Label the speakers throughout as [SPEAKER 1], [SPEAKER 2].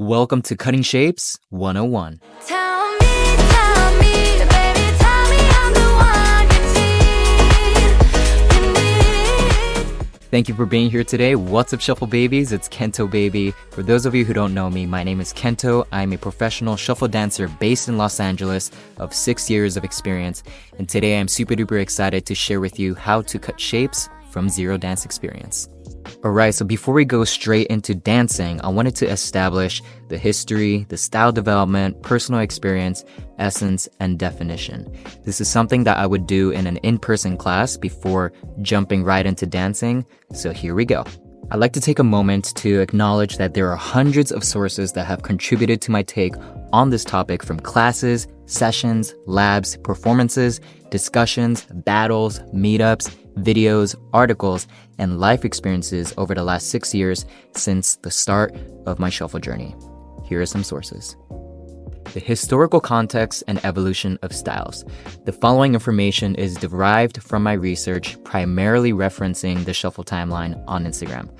[SPEAKER 1] Welcome to Cutting Shapes 101.
[SPEAKER 2] Tell me, baby, tell me I'm the one you need.
[SPEAKER 1] Thank you for being here today. What's up, Shuffle Babies? It's Kentobaby. For those of you who don't know me, my name is Kento. I'm a professional shuffle dancer based in Los Angeles of 6 years of experience. And today I'm super duper excited to share with you how to cut shapes from zero dance experience. Alright, so before we go straight into dancing, I wanted to establish the history, the style development, personal experience, essence, and definition. This is something that I would do in an in-person class before jumping right into dancing, so here we go. I'd like to take a moment to acknowledge that there are hundreds of sources that have contributed to my take on this topic, from classes, sessions, labs, performances, discussions, battles, meetups, videos, articles, and life experiences over the last 6 years since the start of my shuffle journey. Here are some sources. The historical context and evolution of styles. The following information is derived from my research, primarily referencing the shuffle timeline on Instagram.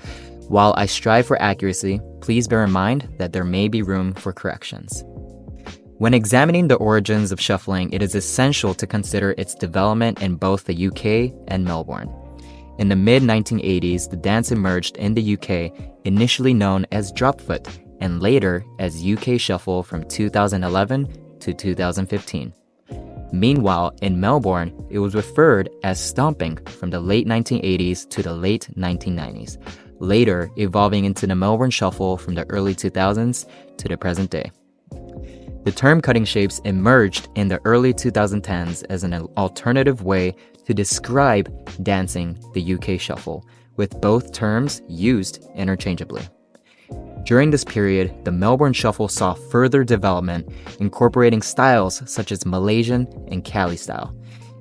[SPEAKER 1] While I strive for accuracy, please bear in mind that there may be room for corrections. When examining the origins of shuffling, it is essential to consider its development in both the UK and Melbourne. In the mid-1980s, the dance emerged in the UK, initially known as dropfoot, and later as UK shuffle from 2011 to 2015. Meanwhile, in Melbourne, it was referred as stomping from the late 1980s to the late 1990s, later evolving into the Melbourne shuffle from the early 2000s to the present day. The term cutting shapes emerged in the early 2010s as an alternative way to describe dancing the UK shuffle, with both terms used interchangeably. During this period, the Melbourne shuffle saw further development, incorporating styles such as Malaysian and Cali style.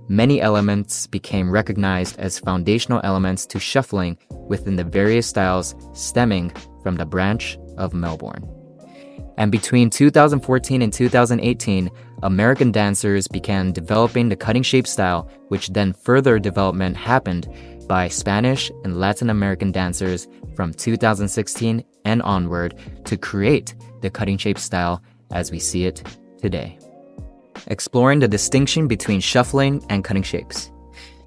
[SPEAKER 1] Many elements became recognized as foundational elements to shuffling within the various styles stemming from the branch of Melbourne. And between 2014 and 2018, American dancers began developing the cutting shape style, which then further development happened by Spanish and Latin American dancers from 2016 and onward to create the cutting shape style as we see it today. Exploring the distinction between shuffling and cutting shapes.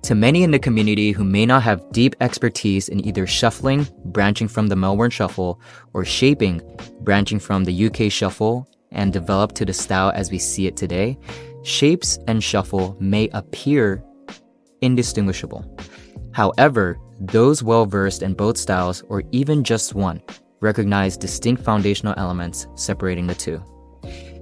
[SPEAKER 1] To many in the community who may not have deep expertise in either shuffling, branching from the Melbourne shuffle, or shaping, branching from the UK shuffle and developed to the style as we see it today, shapes and shuffle may appear indistinguishable. However, those well-versed in both styles, or even just one, recognize distinct foundational elements separating the two.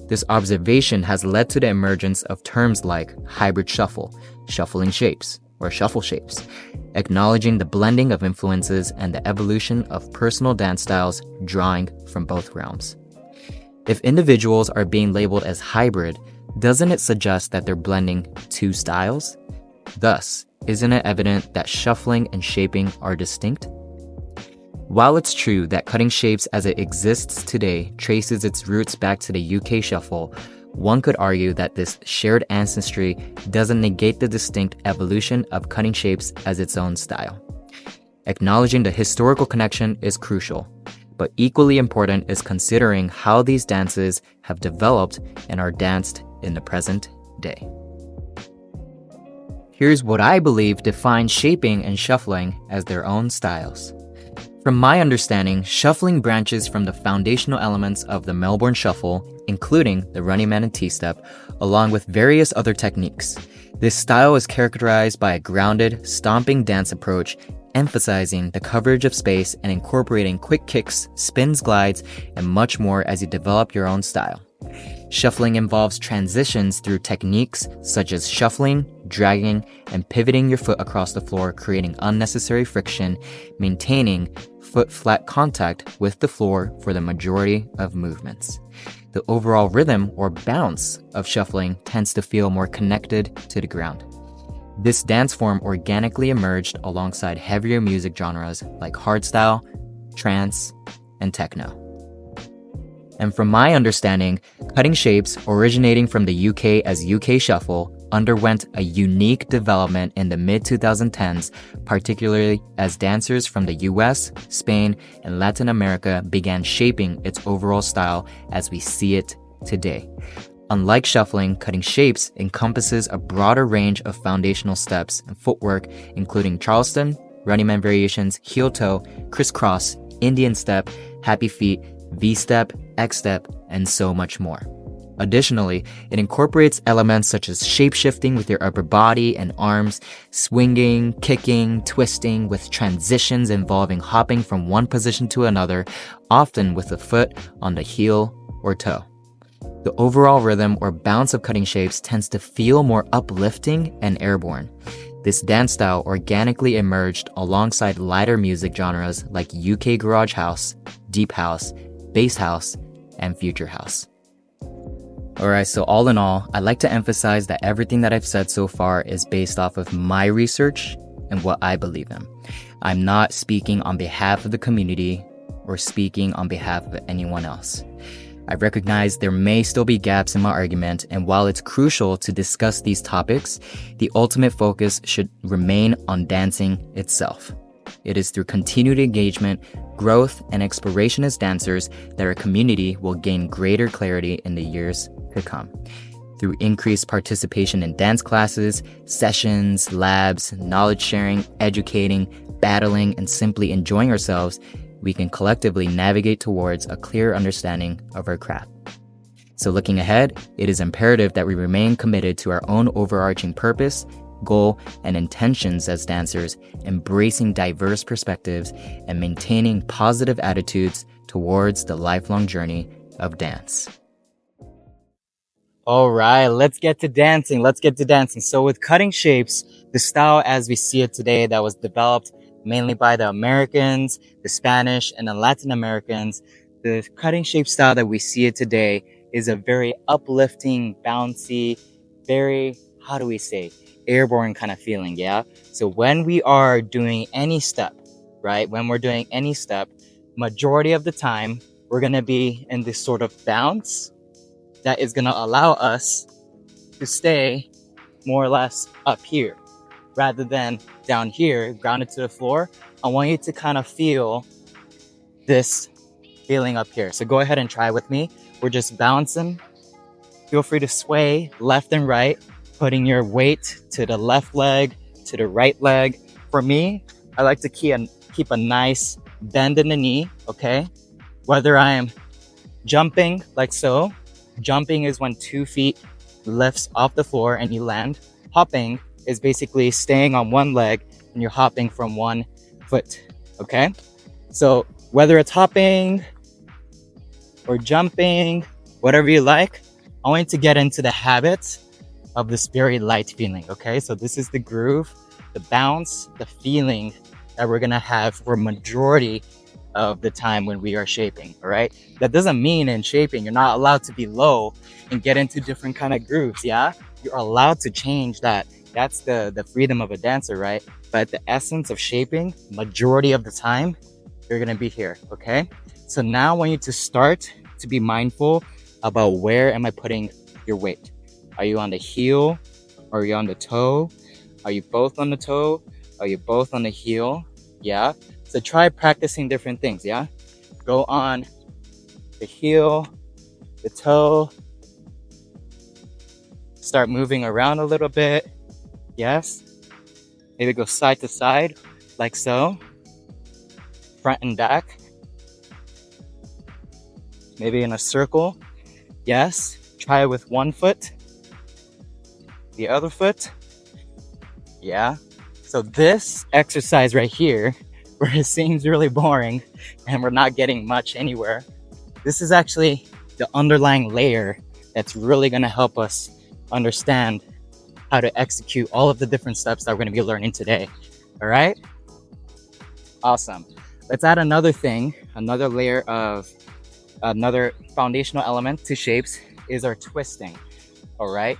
[SPEAKER 1] This observation has led to the emergence of terms like hybrid shuffle, shuffling shapes, or shuffle shapes, acknowledging the blending of influences and the evolution of personal dance styles drawing from both realms. If individuals are being labeled as hybrid, doesn't it suggest that they're blending two styles? Thus, isn't it evident that shuffling and shaping are distinct? While it's true that cutting shapes as it exists today traces its roots back to the UK shuffle, one could argue that this shared ancestry doesn't negate the distinct evolution of cutting shapes as its own style. Acknowledging the historical connection is crucial, but equally important is considering how these dances have developed and are danced in the present day. Here's what I believe defines shaping and shuffling as their own styles. From my understanding, shuffling branches from the foundational elements of the Melbourne shuffle, including the running man and T-step, along with various other techniques. This style is characterized by a grounded, stomping dance approach, emphasizing the coverage of space and incorporating quick kicks, spins, glides, and much more as you develop your own style. Shuffling involves transitions through techniques such as shuffling, dragging, and pivoting your foot across the floor, creating unnecessary friction, maintaining foot flat contact with the floor for the majority of movements. The overall rhythm or bounce of shuffling tends to feel more connected to the ground. This dance form organically emerged alongside heavier music genres like hardstyle, trance, and techno. And from my understanding, cutting shapes originating from the UK as UK shuffle underwent a unique development in the mid-2010s, particularly as dancers from the US, Spain, and Latin America began shaping its overall style as we see it today. Unlike shuffling, cutting shapes encompasses a broader range of foundational steps and footwork, including Charleston, running man variations, heel toe, crisscross, Indian step, happy feet, V-step, X-step, and so much more. Additionally, it incorporates elements such as shape-shifting with your upper body and arms, swinging, kicking, twisting, with transitions involving hopping from one position to another, often with the foot on the heel or toe. The overall rhythm or bounce of cutting shapes tends to feel more uplifting and airborne. This dance style organically emerged alongside lighter music genres like UK garage house, deep house, bass house, and future house. Alright, so all in all, I'd like to emphasize that everything that I've said so far is based off of my research and what I believe in. I'm not speaking on behalf of the community or speaking on behalf of anyone else. I recognize there may still be gaps in my argument, and while it's crucial to discuss these topics, the ultimate focus should remain on dancing itself. It is through continued engagement, growth, and exploration as dancers that our community will gain greater clarity in the years to come. Through increased participation in dance classes, sessions, labs, knowledge sharing, educating, battling, and simply enjoying ourselves, we can collectively navigate towards a clear understanding of our craft. So looking ahead, it is imperative that we remain committed to our own overarching purpose, goal, and intentions as dancers, embracing diverse perspectives and maintaining positive attitudes towards the lifelong journey of dance. All right, let's get to dancing. So with cutting shapes, the style as we see it today that was developed mainly by the Americans, the Spanish, and the Latin Americans, the cutting shape style that we see it today is a very uplifting, bouncy, very, airborne kind of feeling, yeah? So when we are doing any step, right? Majority of the time, we're gonna be in this sort of bounce that is gonna allow us to stay more or less up here rather than down here, grounded to the floor. I want you to kind of feel this feeling up here. So go ahead and try with me. We're just bouncing. Feel free to sway left and right, putting your weight to the left leg, to the right leg. For me, I like to keep a nice bend in the knee, okay? Whether I am jumping like so. Jumping is when 2 feet lifts off the floor and you land. Hopping is basically staying on one leg and you're hopping from one foot, okay? So whether it's hopping or jumping, whatever you like, I want you to get into the habit of this very light feeling, okay? So this is the groove, the bounce, the feeling that we're gonna have for majority of the time when we are shaping, all right? That doesn't mean in shaping, you're not allowed to be low and get into different kind of grooves, yeah? You're allowed to change that. That's the freedom of a dancer, right? But the essence of shaping, majority of the time, you're gonna be here, okay? So now I want you to start to be mindful about where am I putting your weight. Are you on the heel? Are you on the toe? Are you both on the toe? Are you both on the heel? Yeah? So try practicing different things, yeah? Go on the heel, the toe. Start moving around a little bit. Yes? Maybe go side to side, like so. Front and back. Maybe in a circle. Yes? Try it with one foot. The other foot. Yeah? So this exercise right here, where it seems really boring and we're not getting much anywhere, this is actually the underlying layer that's really gonna help us understand how to execute all of the different steps that we're gonna be learning today. All right? Awesome. Let's add another thing, another layer of another foundational element to shapes is our twisting. All right?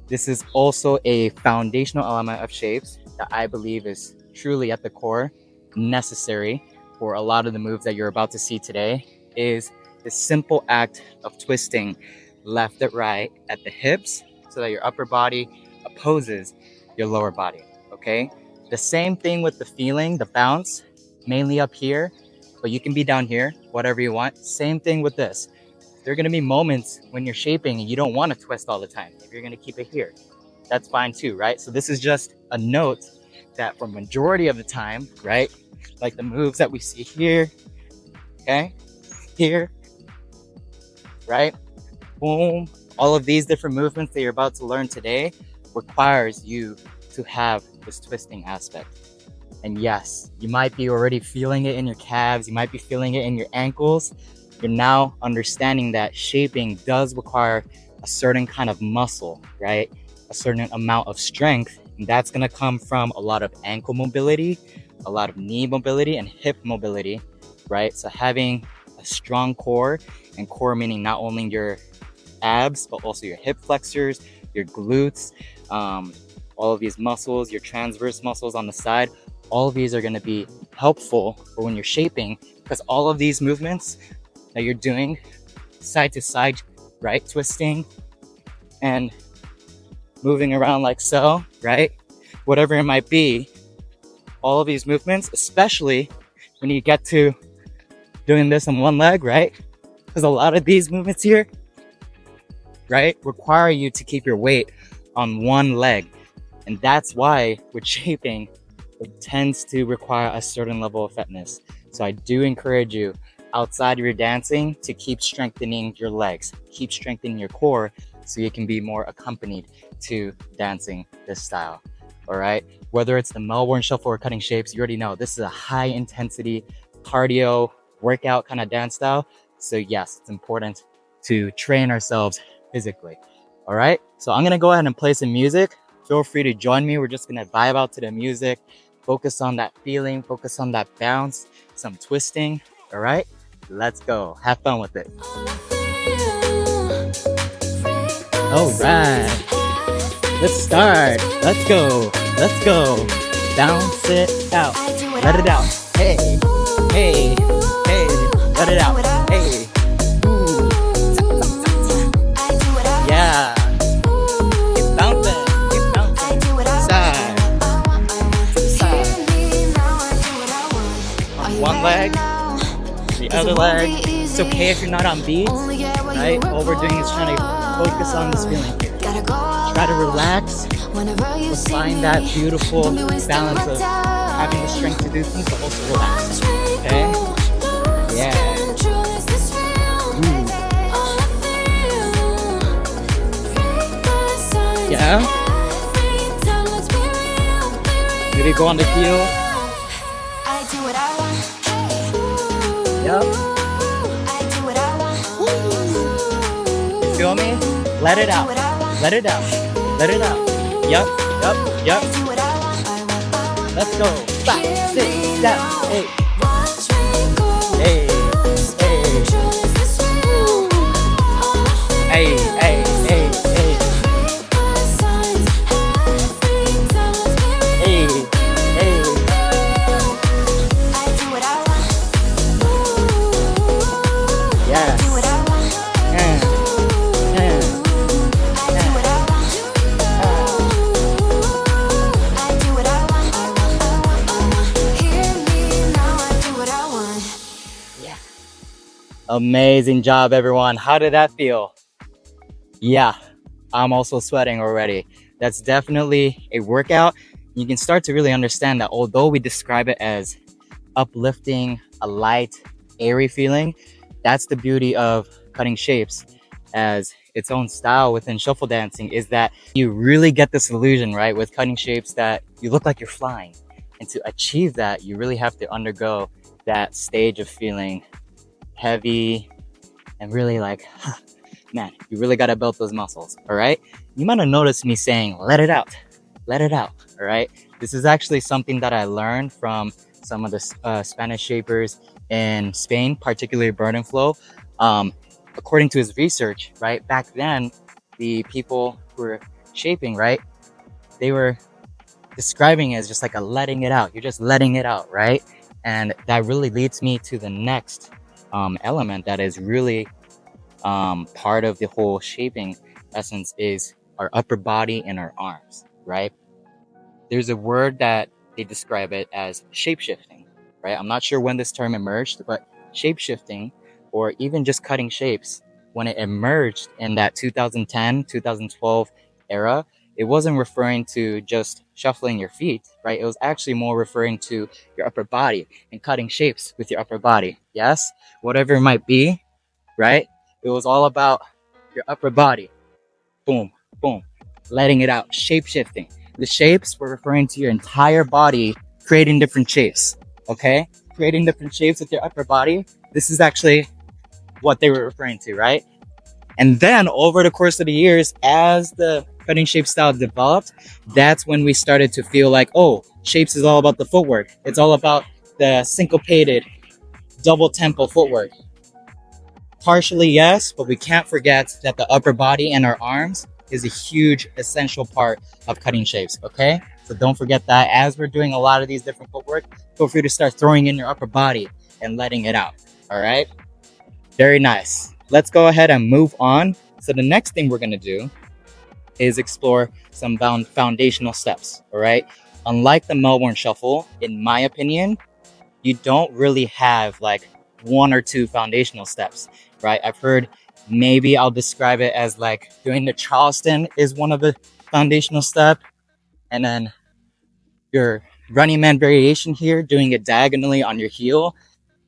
[SPEAKER 1] This is also a foundational element of shapes that I believe is truly at the core necessary for a lot of the moves that you're about to see today is the simple act of twisting left and right at the hips so that your upper body opposes your lower body, okay? The same thing with the feeling, the bounce, mainly up here, but you can be down here, whatever you want. Same thing with this. There are gonna be moments when you're shaping and you don't wanna twist all the time. If you're gonna keep it here, that's fine too, right? So this is just a note that for majority of the time, right? Like the moves that we see here, okay? Here, right? Boom. All of these different movements that you're about to learn today requires you to have this twisting aspect. And yes, you might be already feeling it in your calves, you might be feeling it in your ankles. You're now understanding that shaping does require a certain kind of muscle, right? A certain amount of strength. And that's gonna come from a lot of ankle mobility, a lot of knee mobility, and hip mobility, right? So having a strong core, and core meaning not only your abs, but also your hip flexors, your glutes, all of these muscles, your transverse muscles on the side, all of these are going to be helpful for when you're shaping, because all of these movements that you're doing side to side, right? Twisting and moving around like so, right? Whatever it might be, all of these movements, especially when you get to doing this on one leg, right? Because a lot of these movements here, right, require you to keep your weight on one leg. And that's why with shaping, it tends to require a certain level of fitness. So I do encourage you outside of your dancing to keep strengthening your legs, keep strengthening your core so you can be more accompanied to dancing this style. All right. Whether it's the Melbourne Shuffle or cutting shapes, you already know this is a high intensity cardio workout kind of dance style. So yes, it's important to train ourselves physically. All right. So I'm going to go ahead and play some music. Feel free to join me. We're just going to vibe out to the music. Focus on that feeling, focus on that bounce, some twisting. All right, let's go. Have fun with it. All right, let's start. Let's go. Let's go. Bounce it out. Let it out. Hey, hey, hey. Let it out. Hey. Ooh. Yeah. Keep bouncing. Keep bouncing. Side. One leg, the other leg. It's okay if you're not on beats, right? All we're doing is trying to focus on this feeling here. Try to relax, but find that beautiful balance of having the strength to do things, but also relax. Okay? Yeah. Ooh. Yeah. Maybe go on the heel. Yep. You feel me? Let it out. Let it out. Let it out. Yep. Yep. Yep. Let's go. 5, 6, 7, 8. Hey. Hey. Hey. Hey. Hey. Hey. Hey. Hey. Yes. Amazing job, everyone. How did that feel? Yeah, I'm also sweating already. That's definitely a workout. You can start to really understand that although we describe it as uplifting, a light, airy feeling, that's the beauty of cutting shapes as its own style within shuffle dancing, is that you really get this illusion, right, with cutting shapes that you look like you're flying. And to achieve that, you really have to undergo that stage of feeling heavy and really like, man, you really got to build those muscles. All right. You might have noticed me saying, let it out, let it out. All right. This is actually something that I learned from some of the Spanish shapers in Spain, particularly Burden Flow. According to his research, right, back then, the people who were shaping, right, they were describing it as just like a letting it out. You're just letting it out, right? And that really leads me to the next element that is really part of the whole shaping essence, is our upper body and our arms, right? There's a word that they describe it as shapeshifting, right? I'm not sure when this term emerged, but shapeshifting, or even just cutting shapes, when it emerged in that 2010, 2012 era, it wasn't referring to just shuffling your feet, right? It was actually more referring to your upper body and cutting shapes with your upper body. Yes, whatever it might be, right? It was all about your upper body. Boom, boom, letting it out, shape shifting. The shapes were referring to your entire body creating different shapes, okay? Creating different shapes with your upper body. This is actually what they were referring to, right? And then over the course of the years, as the cutting shape style developed, that's when we started to feel like, oh, shapes is all about the footwork. It's all about the syncopated double tempo footwork. Partially, yes, but we can't forget that the upper body and our arms is a huge essential part of cutting shapes, okay? So don't forget that as we're doing a lot of these different footwork, feel free to start throwing in your upper body and letting it out, all right? Very nice. Let's go ahead and move on. So the next thing we're gonna do is explore some foundational steps, all right? Unlike the Melbourne Shuffle, in my opinion, you don't really have like one or two foundational steps, right? I've heard, maybe I'll describe it as like doing the Charleston is one of the foundational step, and then your running man variation here, doing it diagonally on your heel,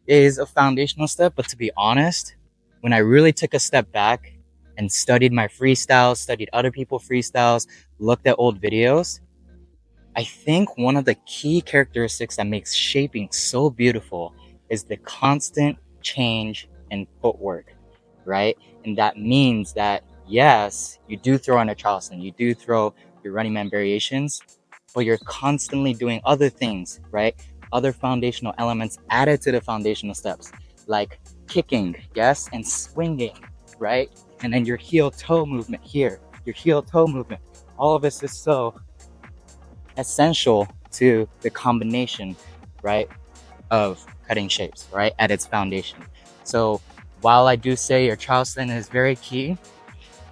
[SPEAKER 1] is a foundational step. But to be honest, when I really took a step back and studied my freestyles, studied other people's freestyles, looked at old videos, I think one of the key characteristics that makes shaping so beautiful is the constant change in footwork, right? And that means that, yes, you do throw in a Charleston, you do throw your running man variations, but you're constantly doing other things, right? Other foundational elements added to the foundational steps, like kicking, yes, and swinging, right? And then your heel toe movement here, your heel toe movement. All of this is so essential to the combination, right, of cutting shapes, right, at its foundation. So while I do say your Charleston is very key,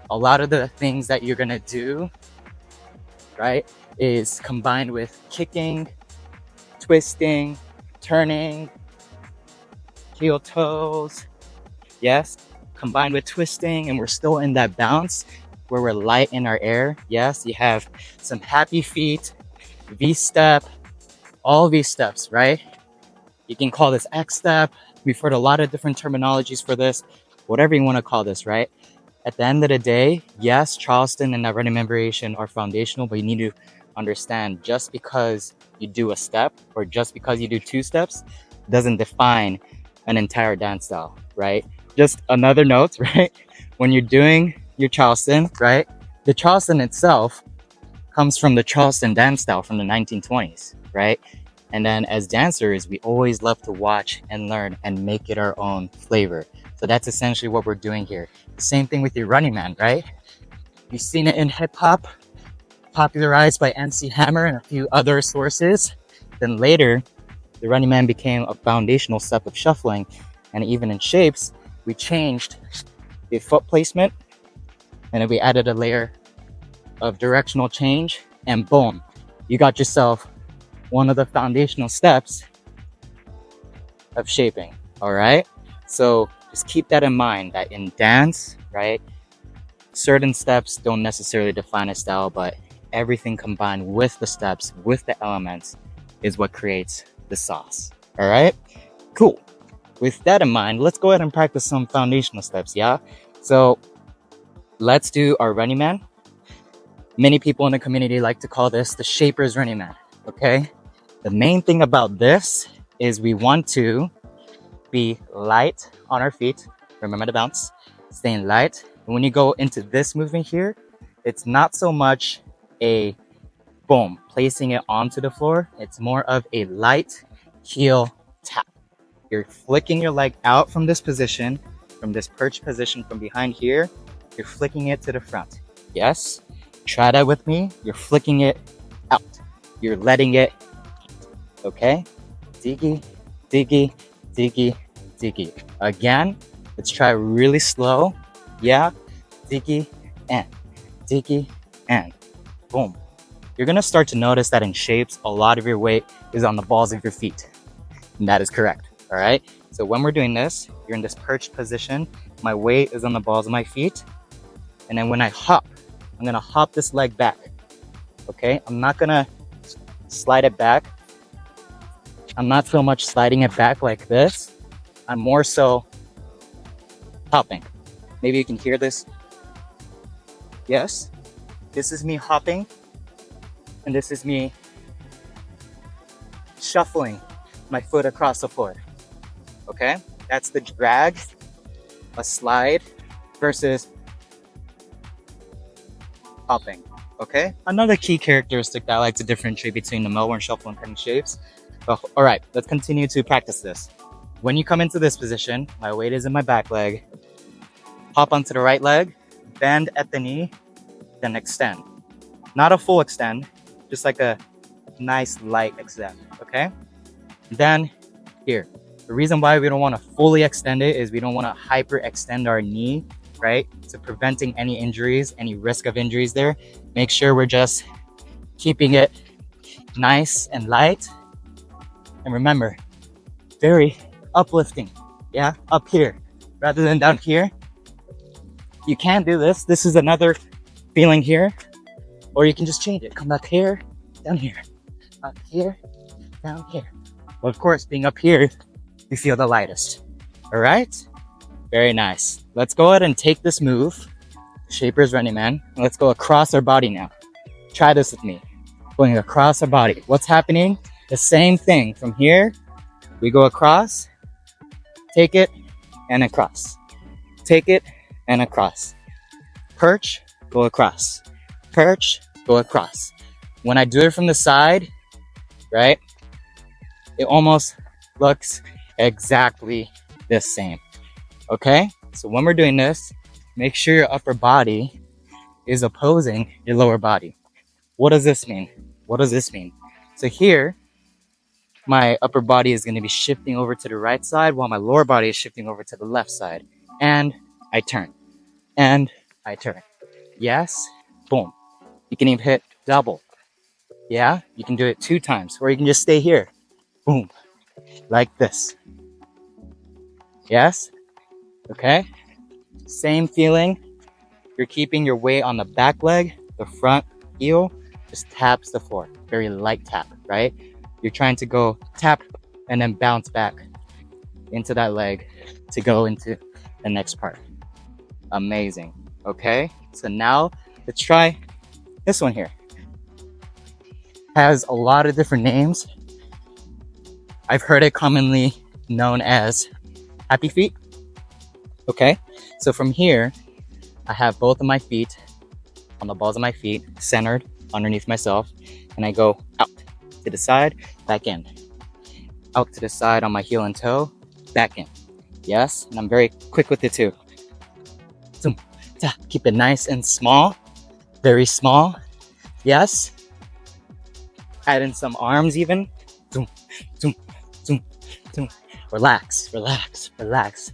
[SPEAKER 1] a lot of the things that you're gonna do, right, is combined with kicking, twisting, turning, heel toes, yes, combined with twisting, and we're still in that bounce where we're light in our air. Yes, you have some happy feet, V-step, all these steps, right? You can call this X-step. We've heard a lot of different terminologies for this, whatever you want to call this, right? At the end of the day, yes, Charleston and that running man variation are foundational, but you need to understand just because you do a step or just because you do two steps doesn't define an entire dance style, right? Just another note, right? When you're doing your Charleston, right? The Charleston itself comes from the Charleston dance style from the 1920s, right? And then as dancers, we always love to watch and learn and make it our own flavor. So that's essentially what we're doing here. The same thing with your running man, right? You've seen it in hip hop, popularized by MC Hammer and a few other sources. Then later, the running man became a foundational step of shuffling. And even in shapes, we changed the foot placement and then we added a layer of directional change, and boom, you got yourself one of the foundational steps of shaping, all right? So just keep that in mind, that in dance, right, certain steps don't necessarily define a style, but everything combined with the steps, with the elements, is what creates the sauce, all right? Cool. With that in mind, let's go ahead and practice some foundational steps, yeah? So let's do our running man. Many people in the community like to call this the shaper's running man, okay? The main thing about this is we want to be light on our feet. Remember the bounce, staying light. And when you go into this movement here, it's not so much a boom, placing it onto the floor. It's more of a light heel tap. You're flicking your leg out from this position, from this perch position from behind here. You're flicking it to the front. Yes? Try that with me. You're flicking it out. You're letting it, okay? Diggy, diggy, diggy, diggy. Again, let's try really slow. Yeah? Diggy, and diggy, and boom. You're gonna start to notice that in shapes, a lot of your weight is on the balls of your feet. And that is correct, all right? So when we're doing this, you're in this perched position. My weight is on the balls of my feet. And then when I hop, I'm gonna hop this leg back, okay? I'm not gonna slide it back. I'm not so much sliding it back like this. I'm more so hopping. Maybe you can hear this. Yes, this is me hopping, and this is me shuffling my foot across the floor, okay? That's the drag, a slide, versus hopping, okay? Another key characteristic that I like to differentiate between the Melbourne Shuffle and penny shapes. All right, let's continue to practice this. When you come into this position, my weight is in my back leg. Hop onto the right leg, bend at the knee, then extend. Not a full extend, just like a nice light extend, okay? Then here, the reason why we don't want to fully extend it is we don't want to hyperextend our knee, right? So preventing any injuries, any risk of injuries there. Make sure we're just keeping it nice and light. And remember, very uplifting, yeah? Up here, rather than down here. You can do this. This is another feeling here. Or you can just change it. Come up here, down here. Up here, down here. Well, of course, being up here, you feel the lightest. All right? Very nice. Let's go ahead and take this move. Shaper's Running Man. Let's go across our body now. Try this with me. Going across our body. What's happening? The same thing. From here, we go across, take it, and across. Take it, and across. Perch, go across. Perch, go across. When I do it from the side, right, it almost looks exactly the same. Okay? So when we're doing this, make sure your upper body is opposing your lower body. What does this mean? What does this mean? So here, my upper body is going to be shifting over to the right side while my lower body is shifting over to the left side. And I turn. And I turn. Yes, boom. You can even hit double. Yeah, you can do it 2 times, or you can just stay here. Boom, like this. Yes, okay. Same feeling. You're keeping your weight on the back leg. The front heel just taps the floor. Very light tap, right? You're trying to go tap and then bounce back into that leg to go into the next part. Amazing. Okay, so now let's try this one here. Has a lot of different names. I've heard it commonly known as happy feet. Okay, so from here, I have both of my feet on the balls of my feet, centered underneath myself, and I go out to the side, back in. Out to the side on my heel and toe, back in. Yes, and I'm very quick with it too. Zoom, ta. Keep it nice and small, very small. Yes. Add in some arms even. Zoom, zoom, zoom, zoom. Relax, relax, relax.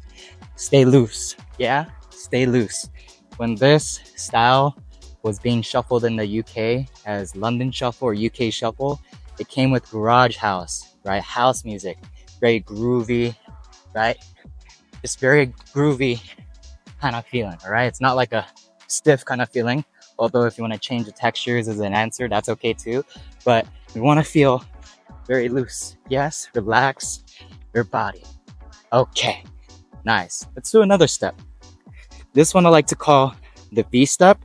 [SPEAKER 1] Stay loose, yeah? Stay loose. When this style was being shuffled in the UK as London Shuffle or UK Shuffle, it came with garage house, right? House music, very groovy, right? Just very groovy kind of feeling, all right? It's not like a stiff kind of feeling, although if you want to change the textures as an answer, that's okay too. But we want to feel very loose. Yes, relax your body. Okay, nice. Let's do another step. This one I like to call the V step,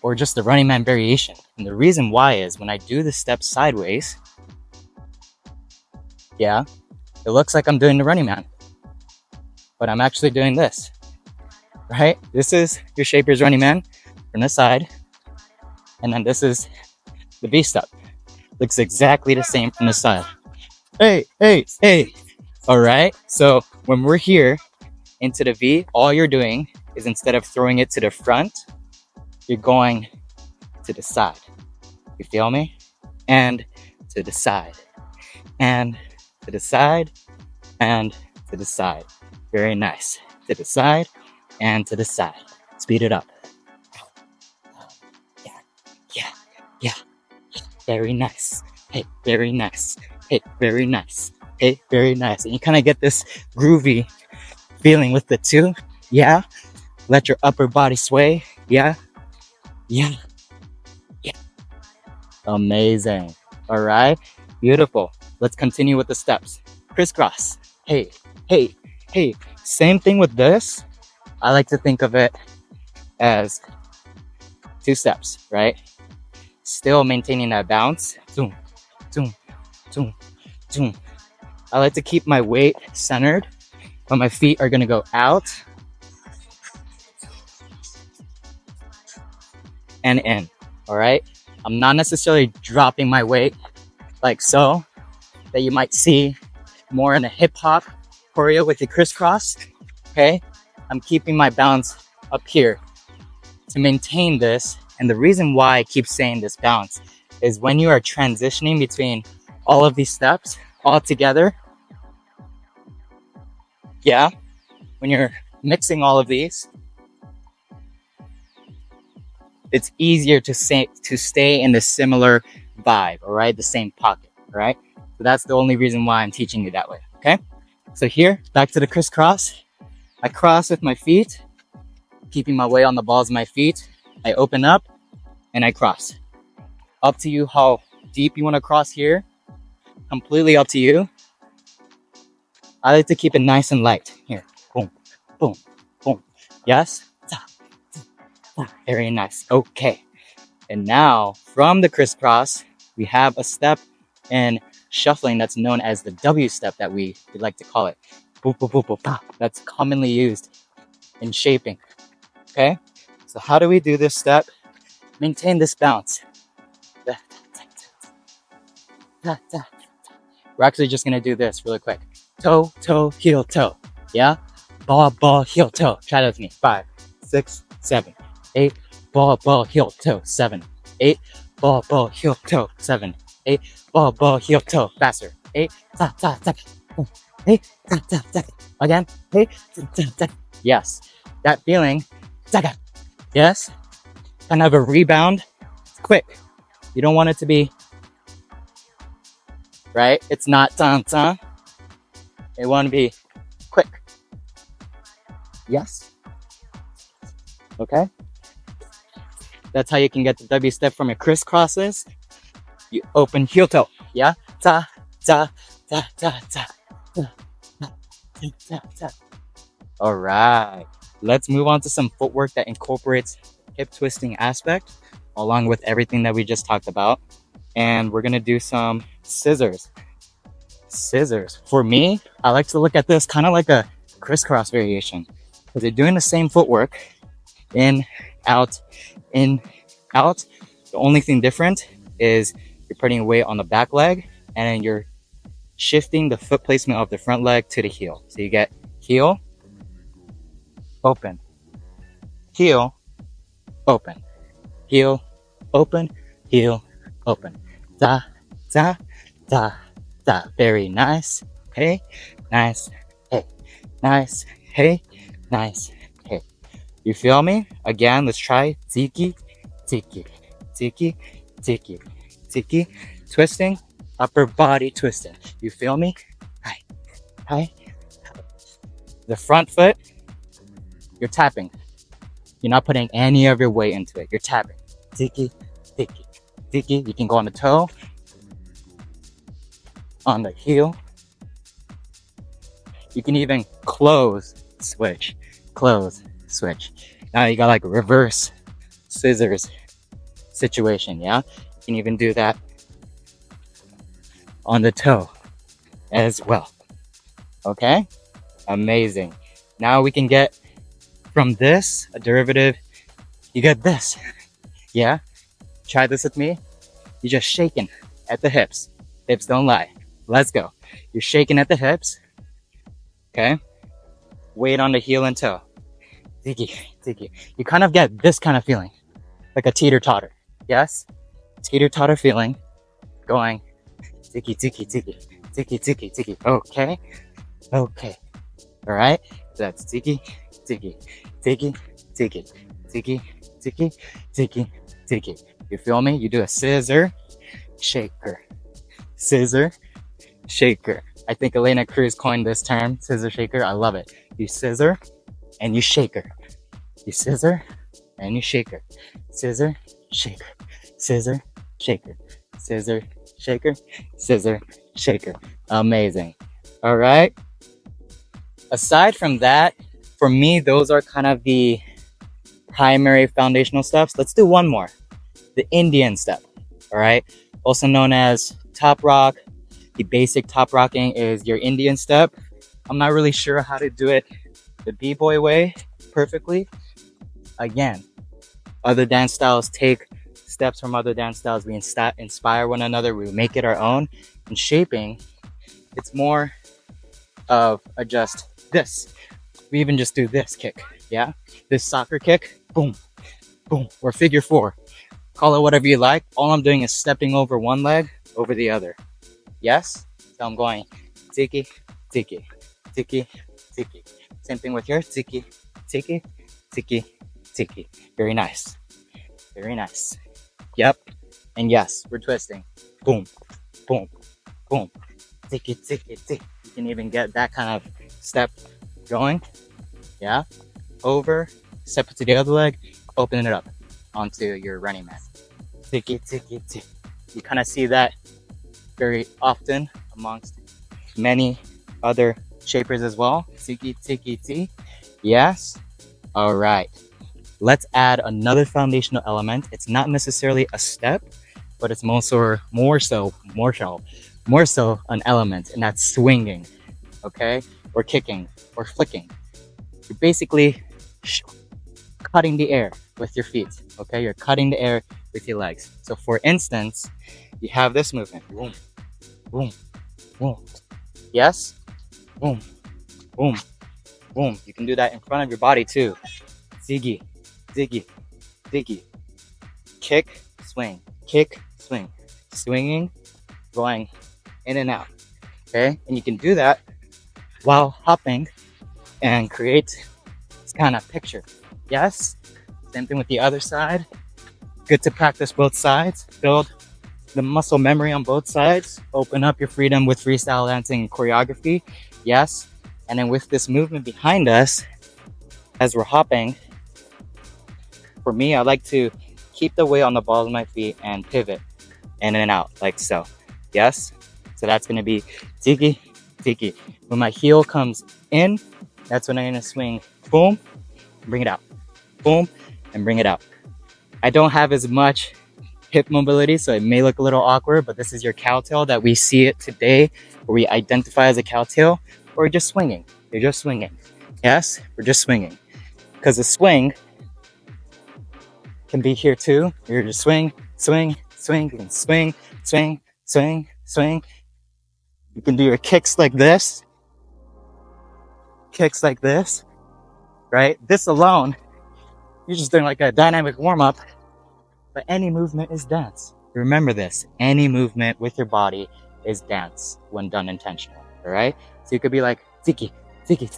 [SPEAKER 1] or just the running man variation. And the reason why is when I do the step sideways, yeah, it looks like I'm doing the running man, but I'm actually doing this, right? This is your Shaper's Running Man from the side, and then this is the V step. Looks exactly the same from the side. Hey, hey, hey. All right, so when we're here into the V, all you're doing is instead of throwing it to the front, you're going to the side. You feel me? And to the side. And to the side. And to the side. Very nice. To the side and to the side. Speed it up. very nice. Hey, very nice. Hey, very nice. Hey, very nice. And you kind of get this groovy feeling with the two. Yeah. Let your upper body sway. Yeah. Yeah. Yeah. Amazing. All right. Beautiful. Let's continue with the steps. Crisscross. Hey, hey, hey. Same thing with this. I like to think of it as two steps, right? Still maintaining that bounce. Zoom, zoom, zoom, zoom. I like to keep my weight centered, but my feet are gonna go out and in, all right? I'm not necessarily dropping my weight like so, that you might see more in a hip hop choreo with the crisscross, okay? I'm keeping my balance up here to maintain this. And the reason why I keep saying this balance is when you are transitioning between all of these steps all together, yeah, when you're mixing all of these, it's easier to stay in the similar vibe, all right? The same pocket, all right? So that's the only reason why I'm teaching you that way, okay? So here, back to the crisscross. I cross with my feet, keeping my weight on the balls of my feet. I open up and I cross. Up to you how deep you want to cross here. Completely up to you. I like to keep it nice and light. Here, boom, boom, boom. Yes? Very nice. Okay. And now from the crisscross, we have a step in shuffling that's known as the W step that we like to call it. Boop, boop, boop, boop, boop. That's commonly used in shaping. Okay? So how do we do this step? Maintain this bounce. We're actually just gonna do this really quick. Toe, toe, heel, toe. Yeah? Ball, ball, heel, toe. Try that with me. 5, 6, 7, 8. Ball, ball, heel, toe. 7, 8. Ball, ball, heel, toe. 7, 8. Ball, ball, heel, toe. Faster. 8. Ta, ta, ta. 8. Ta, ta, ta. Again. 8. Ta, ta, ta. Yes. That feeling. Ta. Yes. Kind of a rebound. It's quick. You don't want it to be, right? It's not tan tan. It want to be quick. Yes. Okay. That's how you can get the W step from your crisscrosses. You open heel toe. Yeah. Ta ta ta ta ta. Ta, ta, ta. All right. Let's move on to some footwork that incorporates hip twisting aspect along with everything that we just talked about. And we're gonna do some scissors. Scissors. For me, I like to look at this kind of like a crisscross variation because they're doing the same footwork. In, out, in, out. The only thing different is you're putting weight on the back leg and then you're shifting the foot placement of the front leg to the heel. So you get heel, open, heel, open, heel, open, heel, open. Da, da, da, da. Very nice. Hey, nice. Hey, nice. Hey, nice. Hey. You feel me? Again, let's try tiki, tiki, tiki, tiki, tiki. Twisting, upper body twisting. You feel me? Hi, hi. The front foot, you're tapping. You're not putting any of your weight into it. You're tapping. Tiki, tiki, tiki. You can go on the toe, on the heel. You can even close, switch, close, switch. Now you got like a reverse scissors situation, yeah? You can even do that on the toe as well. Okay? Amazing. Now we can get from this, a derivative, you get this. Yeah? Try this with me. You're just shaking at the hips. Hips don't lie. Let's go. You're shaking at the hips. Okay? Weight on the heel and toe. Tiki, tiki. You kind of get this kind of feeling. Like a teeter-totter. Yes? Teeter-totter feeling. Going tiki, tiki, tiki. Tiki, tiki, tiki. Okay? Okay. Alright? That's tiki, tiki, tiki, tiki, tiki, tiki, tiki, tiki. You feel me? You do a scissor. shaker, scissor, shaker. I think Elena Cruz coined this term, scissor shaker. I love it. You scissor and you shaker. You scissor and you shaker. Scissor, shaker. Scissor, shaker. Scissor, shaker. Scissor, shaker. Amazing. All right. Aside from that, for me, those are kind of the primary foundational steps. Let's do one more. The Indian step. All right. Also known as top rock. The basic top rocking is your Indian step. I'm not really sure how to do it the b-boy way perfectly. Again, other dance styles take steps from other dance styles. We inspire one another. We make it our own. In shaping, it's more of a just this. We even just do this kick. Yeah. This soccer kick. Boom, boom. Or figure four. Call it whatever you like. All I'm doing is stepping over one leg over the other. Yes? So I'm going tiki, tiki, tiki, tiki. Same thing with here. Tiki, tiki, tiki, tiki. Very nice. Very nice. Yep. And yes, we're twisting. Boom, boom, boom. Tiki, tiki, tiki. You can even get that kind of step going. Yeah. Over, step it to the other leg, open it up onto your running mat. Tiki, tiki, tiki. You kind of see that very often amongst many other shapers as well. Tiki, tiki, tiki. Yes. All right. Let's add another foundational element. It's not necessarily a step, but it's more so an element, and that's swinging, okay? Or kicking, or flicking. You're basically cutting the air with your feet, okay? You're cutting the air with your legs. So for instance, you have this movement. Boom, boom, boom. Yes? Boom, boom, boom. You can do that in front of your body too. Ziggy, ziggy, ziggy. Kick, swing, kick, swing. Swinging, going in and out, okay? And you can do that while hopping and create this kind of picture. Yes? Same thing with the other side. Good to practice both sides. Build the muscle memory on both sides. Open up your freedom with freestyle dancing and choreography. Yes? And then with this movement behind us, as we're hopping, for me, I like to keep the weight on the balls of my feet and pivot in and out, like so. Yes? So that's gonna be tiki, tiki. When my heel comes in, that's when I'm gonna swing, boom, bring it out. Boom, and bring it out. I don't have as much hip mobility, so it may look a little awkward, but this is your cowtail that we see it today, where we identify as a cowtail, or just swinging. You're just swinging. Yes, we're just swinging. Because the swing can be here too. You're just swing, swing, swing. You can swing, swing, swing, swing. You can do your kicks like this, right? This alone, you're just doing like a dynamic warm-up, but any movement is dance. Remember this, any movement with your body is dance when done intentionally, all right? So you could be like, tiki, tiki,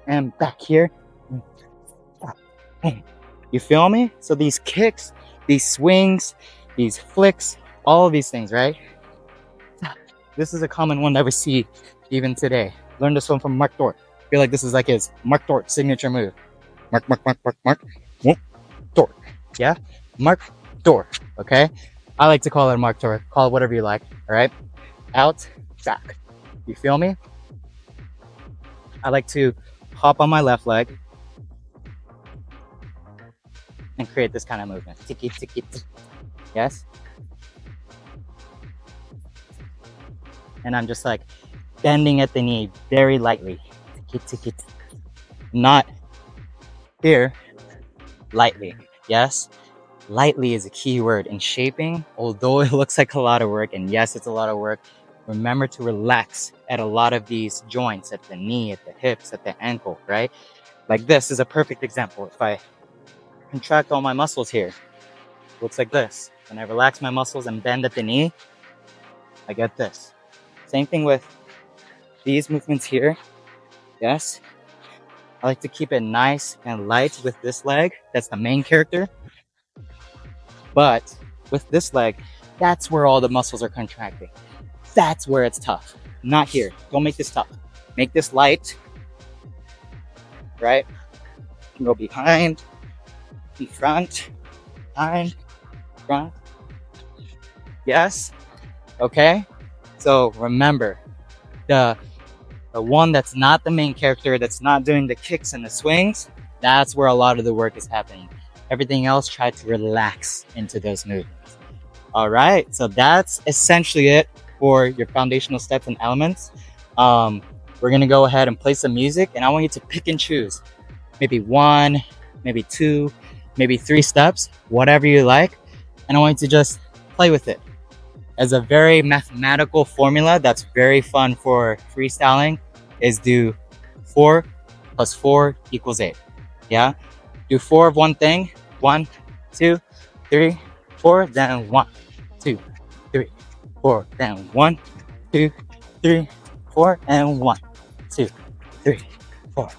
[SPEAKER 1] and back here. You feel me? So these kicks, these swings, these flicks, all of these things, right? This is a common one that we see even today. Learned this one from Mark Dort. I feel like this is like his Mark Dort signature move. Mark, whoop, Dort. Yeah? Mark Dort, okay? I like to call it Mark Dort. Call it whatever you like, all right? Out, back. You feel me? I like to hop on my left leg and create this kind of movement. Tiki, tiki, tiki. Yes? And I'm just like bending at the knee very lightly. Tiki, tiki, tiki. Not here, lightly. Yes? Lightly is a key word in shaping. Although it looks like a lot of work, and yes, it's a lot of work, remember to relax at a lot of these joints, at the knee, at the hips, at the ankle, right? Like this is a perfect example. If I contract all my muscles here, it looks like this. When I relax my muscles and bend at the knee, I get this. Same thing with these movements here. Yes? I like to keep it nice and light with this leg. That's the main character. But with this leg, that's where all the muscles are contracting. That's where it's tough. Not here. Don't make this tough. Make this light, right? You can go behind, in front, behind, front. Yes? Okay? So remember, the one that's not the main character, that's not doing the kicks and the swings, that's where a lot of the work is happening. Everything else, try to relax into those movements. All right, so that's essentially it for your foundational steps and elements. We're gonna go ahead and play some music, and I want you to pick and choose. Maybe 1, maybe 2, maybe 3 steps, whatever you like. And I want you to just play with it. As a very mathematical formula that's very fun for freestyling is do 4 plus 4 equals 8. Yeah? Do 4 of one thing. 1, 2, 3, 4, then 1, 2, 3, 4, then 1, 2, 3, 4, and 1, 2, 3, 4.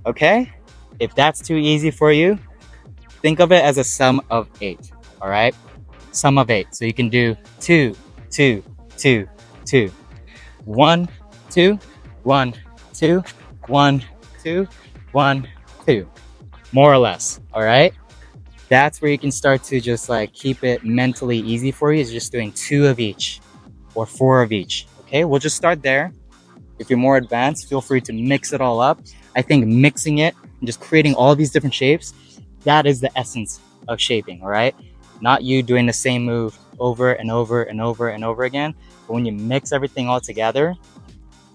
[SPEAKER 1] Okay? If that's too easy for you, think of it as a sum of 8. All right? Sum of 8. So you can do 2, 2, 2, 2, 1, 2, 1, 2, 1, 2, 1, 2. More or less. All right? That's where you can start to just like keep it mentally easy for you, is just doing 2 of each or 4 of each. Okay? We'll just start there. If you're more advanced, feel free to mix it all up. I think mixing it and just creating all these different shapes, that is the essence of shaping, all right? Not you doing the same move over and over and over and over again. But when you mix everything all together,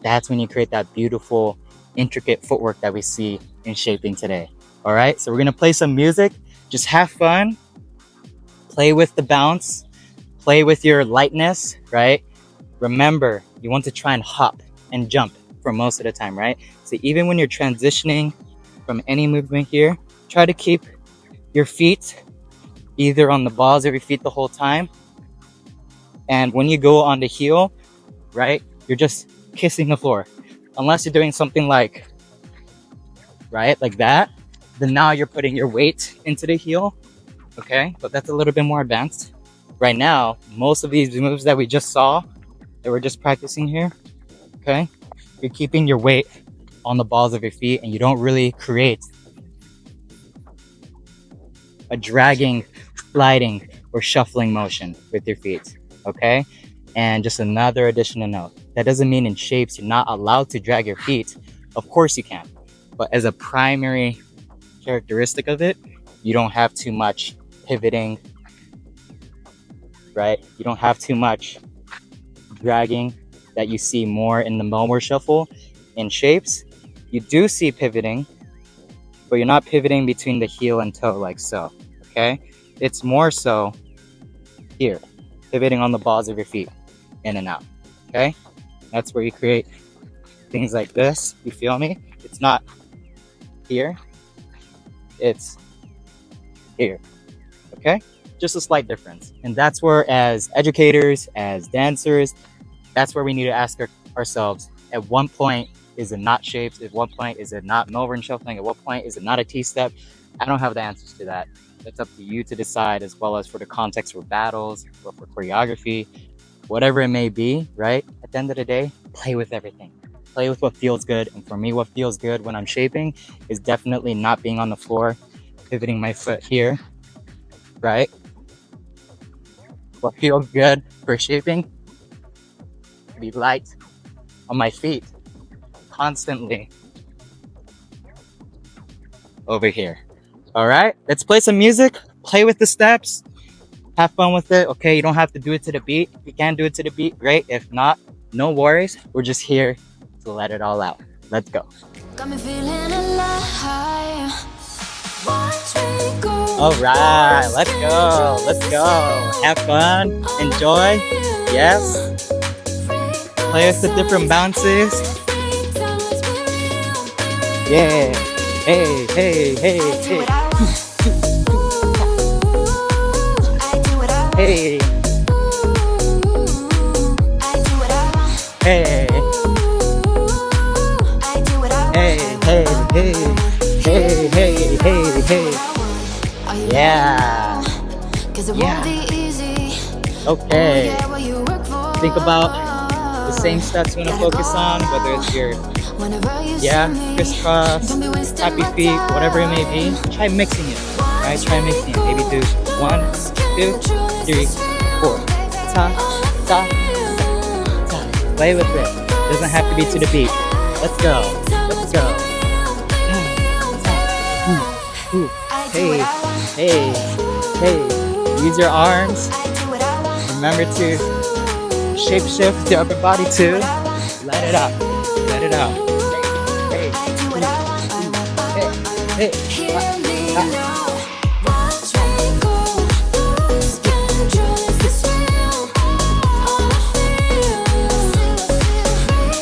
[SPEAKER 1] that's when you create that beautiful, intricate footwork that we see in shaping today. All right, so we're gonna play some music. Just have fun. Play with the bounce. Play with your lightness, right? Remember, you want to try and hop and jump for most of the time, right? So even when you're transitioning from any movement here, try to keep your feet either on the balls of your feet the whole time. And when you go on the heel, right, you're just kissing the floor. Unless you're doing something like, right, like that, then now you're putting your weight into the heel, okay? But that's a little bit more advanced. Right now, most of these moves that we just saw, that we're just practicing here, okay? You're keeping your weight on the balls of your feet, and you don't really create a dragging, sliding, or shuffling motion with your feet, okay? And just another additional note, that doesn't mean in shapes you're not allowed to drag your feet. Of course you can, but as a primary characteristic of it, you don't have too much pivoting, right? You don't have too much dragging that you see more in the Melbourne shuffle. In shapes, you do see pivoting, but you're not pivoting between the heel and toe like so, okay? It's more so here, pivoting on the balls of your feet, in and out, okay? That's where you create things like this, you feel me? It's not here, it's here, okay? Just a slight difference. And that's where, as educators, as dancers, that's where we need to ask ourselves, at one point, is it not shapes? At what point is it not Melbourne shuffling? At what point is it not a T-step? I don't have the answers to that. That's up to you to decide, as well as for the context for battles, or for choreography, whatever it may be, right? At the end of the day, play with everything. Play with what feels good. And for me, what feels good when I'm shaping is definitely not being on the floor, pivoting my foot here, right? What feels good for shaping, be light on my feet, constantly over here. All right, let's play some music, play with the steps, have fun with it. Okay, you don't have to do it to the beat. If you can do it to the beat, great. If not, no worries. We're just here to let it all out. Let's go.
[SPEAKER 2] Got me feeling alive. Watch me go.
[SPEAKER 1] All right, let's go. Let's go. Have fun, enjoy. Yes. Play with the different bounces. Yeah. Hey, hey, hey, hey. Hey. Hey. Hey, hey, hey. Yeah.
[SPEAKER 2] Cause it
[SPEAKER 1] Yeah.
[SPEAKER 2] won't be easy.
[SPEAKER 1] Okay.
[SPEAKER 2] Yeah, what you work for.
[SPEAKER 1] Think about the same steps you want to focus on, whether it's your
[SPEAKER 2] Whenever you
[SPEAKER 1] yeah,
[SPEAKER 2] see me,
[SPEAKER 1] crisscross,
[SPEAKER 2] don't be wasting
[SPEAKER 1] happy
[SPEAKER 2] my
[SPEAKER 1] feet, whatever it may be.
[SPEAKER 2] time.
[SPEAKER 1] Try mixing it. Right? Try mixing it. Maybe do 1, 2, 3, 4. Ta, ta, ta, ta. Play with it. Doesn't have to be to the beat. Let's go. Let's go. Ta, ta. Ooh. Hey, hey, hey. Use your arms. Remember to shape shift the upper body too. Let it out. Let it out. Hey, hey, hey, hey.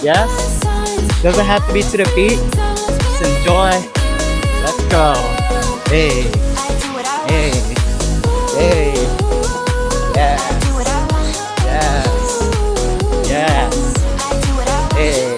[SPEAKER 1] Yes? Doesn't have to be to the beat. Just enjoy. Let's go. Hey, hey, hey. Yes, yes, yes. Hey.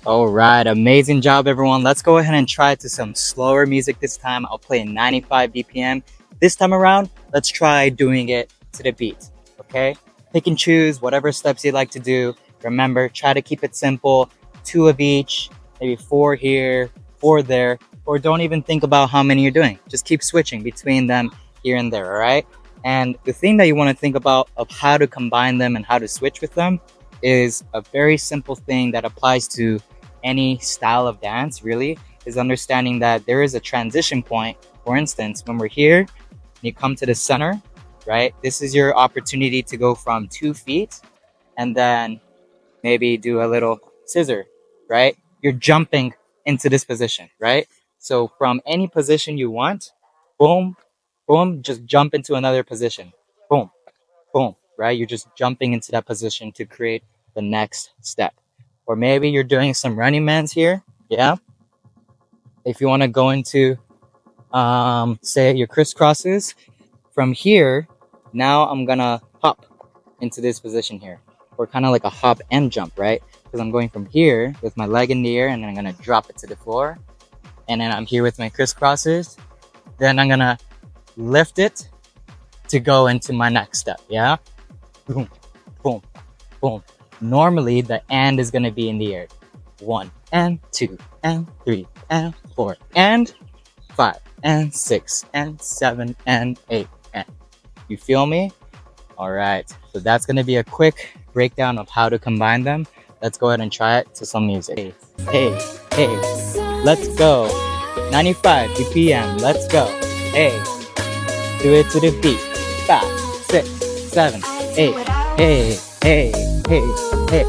[SPEAKER 1] All right, amazing job, everyone. Let's go ahead and try to some slower music this time. I'll play 95 BPM. This time around, let's try doing it to the beat, okay? Pick and choose whatever steps you'd like to do. Remember, try to keep it simple, 2 of each, maybe 4 here, 4 there, or don't even think about how many you're doing. Just keep switching between them here and there, all right? And the thing that you want to think about of how to combine them and how to switch with them is a very simple thing that applies to any style of dance, really, is understanding that there is a transition point. For instance, when we're here, you come to the center, right? This is your opportunity to go from 2 feet and then maybe do a little scissor, right? You're jumping into this position, right? So from any position you want, boom, boom, just jump into another position. Boom, boom, right? You're just jumping into that position to create the next step. Or maybe you're doing some running mans here, yeah? If you want to go into, say, your crisscrosses, from here, now I'm gonna hop into this position here. Or kind of like a hop and jump, right? Because I'm going from here with my leg in the air and then I'm gonna drop it to the floor. And then I'm here with my crisscrosses. Then I'm gonna lift it to go into my next step, yeah? Boom, boom, boom. Normally the and is gonna be in the air. 1 and 2 and 3 and 4 and 5 and 6 and 7 and 8 and. You feel me? All right, so that's gonna be a quick breakdown of how to combine them. Let's go ahead and try it to some music. Hey, hey, hey, let's go. 95 BPM, let's go. Hey, do it to the beat. 5, 6, 7, 8. Hey, hey, hey, hey.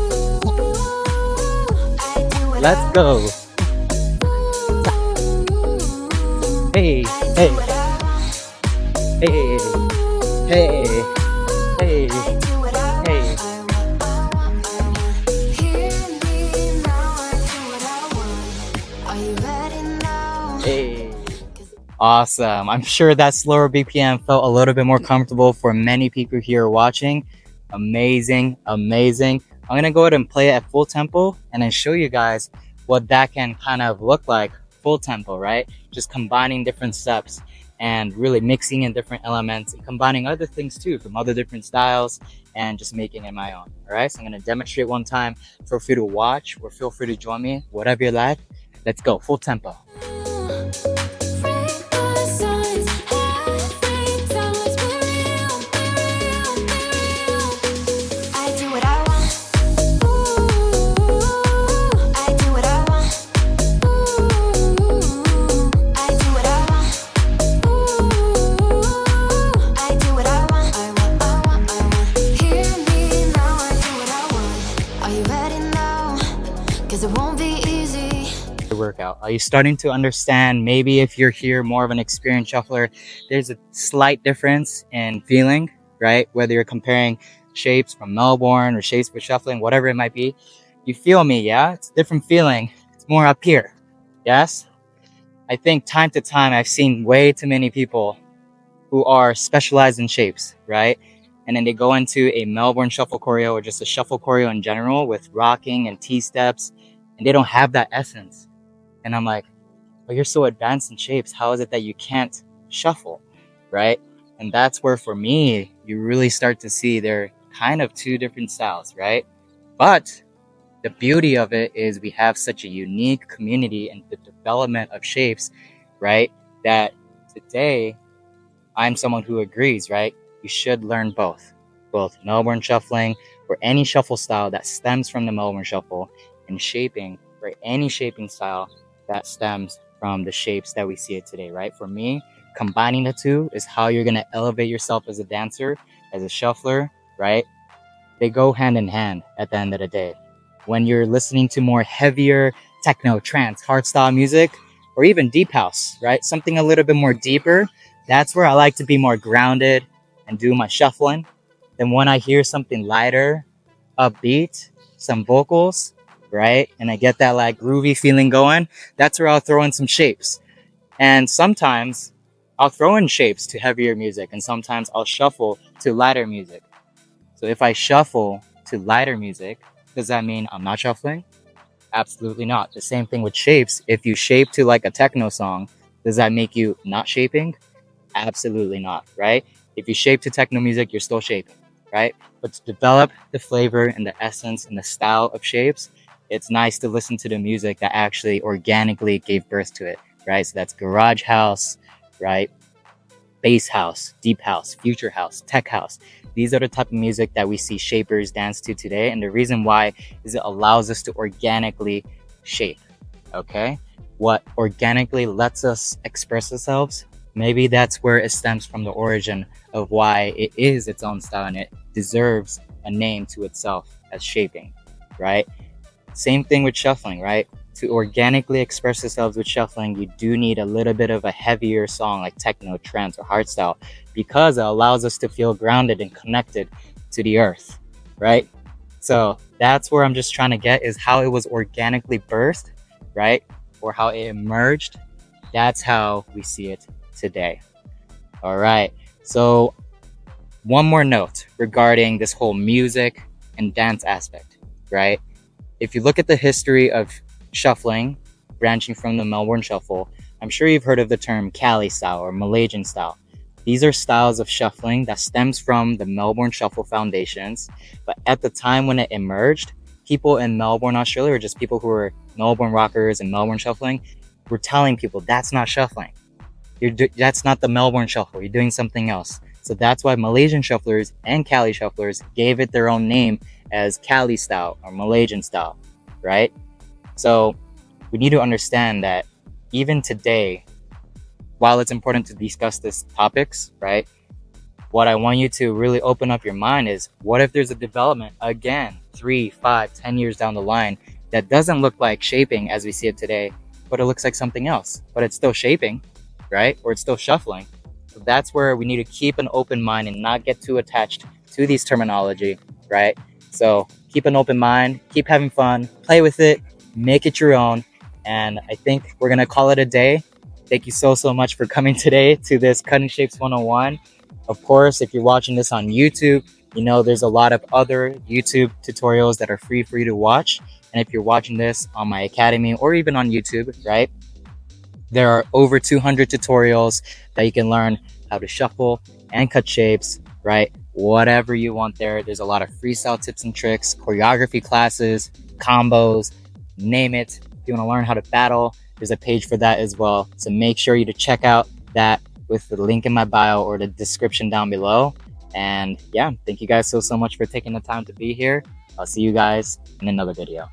[SPEAKER 1] Let's go. Hey, hey, hey, hey, hey, hey. Hey. Awesome. I'm sure that slower BPM felt a little bit more comfortable for many people here watching. Amazing, amazing. I'm gonna go ahead and play it at full tempo and then show you guys what that can kind of look like full tempo, right? Just combining different steps and really mixing in different elements and combining other things too from other different styles and just making it my own. All right, so I'm gonna demonstrate one time. Feel free to watch or feel free to join me, whatever you like. Let's go, full tempo. Workout. Are you starting to understand? Maybe if you're here more of an experienced shuffler, there's a slight difference in feeling, right? Whether you're comparing shapes from Melbourne or shapes for shuffling, whatever it might be. You feel me, yeah? It's a different feeling. It's more up here, yes? I think time to time I've seen way too many people who are specialized in shapes, right? and then they go into a Melbourne shuffle choreo or just a shuffle choreo in general with rocking and T-steps, and they don't have that essence. And I'm like, but you're so advanced in shapes, how is it that you can't shuffle, right? And that's where, for me, you really start to see they're kind of two different styles, right? But the beauty of it is we have such a unique community in the development of shapes, right? That today, I'm someone who agrees, right? You should learn both Melbourne shuffling or any shuffle style that stems from the Melbourne shuffle, and shaping or any shaping style that stems from the shapes that we see it today, right? For me, combining the two is how you're going to elevate yourself as a dancer, as a shuffler, right? They go hand in hand at the end of the day. When you're listening to more heavier techno, trance, hardstyle music, or even deep house, right? Something a little bit more deeper, that's where I like to be more grounded and do my shuffling. Then when I hear something lighter, upbeat, some vocals, right? And I get that like groovy feeling going, that's where I'll throw in some shapes. And sometimes I'll throw in shapes to heavier music, and sometimes I'll shuffle to lighter music. So if I shuffle to lighter music, does that mean I'm not shuffling? Absolutely not. The same thing with shapes. If you shape to like a techno song, does that make you not shaping? Absolutely not, right? If you shape to techno music, you're still shaping, right? But to develop the flavor and the essence and the style of shapes, it's nice to listen to the music that actually organically gave birth to it, right? So that's garage house, right? Bass house, deep house, future house, tech house. These are the type of music that we see shapers dance to today. And the reason why is it allows us to organically shape, okay? What organically lets us express ourselves, maybe that's where it stems from the origin of why it is its own style and it deserves a name to itself as shaping, right? Same thing with shuffling, right? To organically express yourselves with shuffling, you do need a little bit of a heavier song like techno, trance, or hardstyle, because it allows us to feel grounded and connected to the earth, right? So that's where I'm just trying to get, is how it was organically birthed, right? Or how it emerged. That's how we see it today. All right. So one more note regarding this whole music and dance aspect, right? If you look at the history of shuffling, branching from the Melbourne shuffle, I'm sure you've heard of the term Cali style or Malaysian style. These are styles of shuffling that stems from the Melbourne shuffle foundations. But at the time when it emerged, people in Melbourne, Australia, or just people who were Melbourne rockers and Melbourne shuffling, were telling people that's not shuffling. That's not the Melbourne shuffle. You're doing something else. So that's why Malaysian shufflers and Cali shufflers gave it their own name as Cali style or Malaysian style, right? So we need to understand that even today, while it's important to discuss these topics, right? What I want you to really open up your mind is, what if there's a development again, 3, 5, 10 years down the line that doesn't look like shaping as we see it today, but it looks like something else, but it's still shaping, right? Or it's still shuffling. So that's where we need to keep an open mind and not get too attached to these terminology, right? So keep an open mind, keep having fun, play with it, make it your own. And I think we're going to call it a day. Thank you so much for coming today to this Cutting Shapes 101. Of course, if you're watching this on YouTube, you know there's a lot of other YouTube tutorials that are free for you to watch. And if you're watching this on my academy or even on YouTube, right, there are over 200 tutorials that you can learn how to shuffle and cut shapes, right? Whatever you want there. There's a lot of freestyle tips and tricks, choreography classes, combos, name it. If you want to learn how to battle, there's a page for that as well. So make sure you to check out that with the link in my bio or the description down below. And yeah, thank you guys so much for taking the time to be here. I'll see you guys in another video.